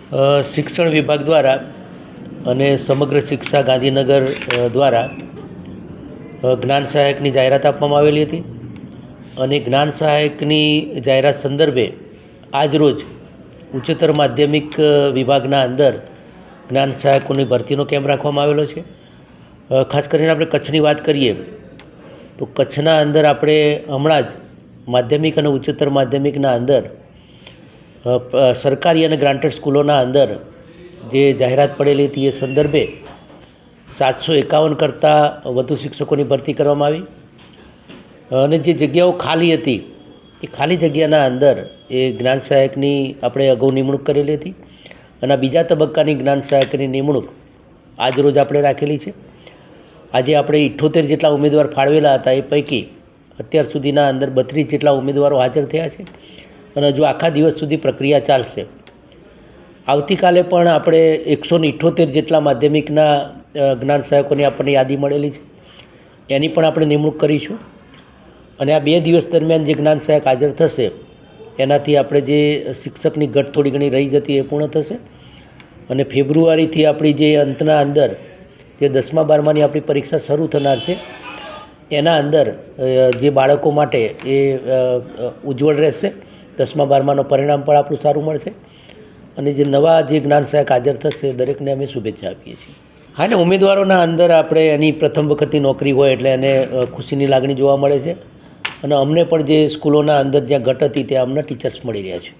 શિક્ષણ વિભાગ દ્વારા અને સમગ્ર શિક્ષા ગાંધીનગર દ્વારા જ્ઞાન સહાયકની જાહેરાત આપવામાં આવેલી હતી અને જ્ઞાન સહાયકની જાહેરાત સંદર્ભે આજરોજ ઉચ્ચતર માધ્યમિક વિભાગના અંદર જ્ઞાન સહાયકોની ભરતીનો કેમ્પ રાખવામાં આવેલો છે. ખાસ કરીને આપણે કચ્છની વાત કરીએ તો કચ્છના અંદર આપણે હમણાં જ માધ્યમિક અને ઉચ્ચતર માધ્યમિકના અંદર સરકારી અને ગ્રાન્ટેડ સ્કૂલોના અંદર જે જાહેરાત પડેલી હતી એ સંદર્ભે 751 કરતાં વધુ શિક્ષકોની ભરતી કરવામાં આવી અને જે જગ્યાઓ ખાલી હતી એ ખાલી જગ્યાના અંદર એ જ્ઞાન સહાયકની આપણે અગાઉ નિમણૂક કરેલી હતી અને આ બીજા તબક્કાની જ્ઞાન સહાયકની નિમણૂક આજરોજ આપણે રાખેલી છે. આજે આપણે 78 જેટલા ઉમેદવાર ફાળવેલા હતા, એ પૈકી અત્યાર સુધીના અંદર 32 જેટલા ઉમેદવારો હાજર થયા છે અને હજુ આખા દિવસ સુધી પ્રક્રિયા ચાલશે. આવતીકાલે પણ આપણે 178 જેટલા માધ્યમિકના જ્ઞાન સહાયકોની આપણને યાદી મળેલી છે, એની પણ આપણે નિમણૂક કરીશું અને આ 2 દિવસ દરમિયાન જે જ્ઞાન સહાયક હાજર થશે એનાથી આપણે જે શિક્ષકની ઘટ થોડી ઘણી રહી જતી એ પૂર્ણ થશે અને ફેબ્રુઆરીથી આપણી જે અંતના અંદર જે 10મા 12માની આપણી પરીક્ષા શરૂ થનાર છે એના અંદર જે બાળકો માટે એ ઉજ્જવળ રહેશે. 10મા 12માનું પરિણામ પણ આપણું સારું મળશે અને જે નવા જે જ્ઞાન સહાયક હાજર થશે દરેકને અમે શુભેચ્છા આપીએ છીએ. હા, એટલે ઉમેદવારોના અંદર આપણે એની પ્રથમ વખતની નોકરી હોય એટલે એને ખુશીની લાગણી જોવા મળે છે અને અમને પણ જે સ્કૂલોના અંદર જ્યાં ઘટ હતી ત્યાં અમને ટીચર્સ મળી રહ્યા છે.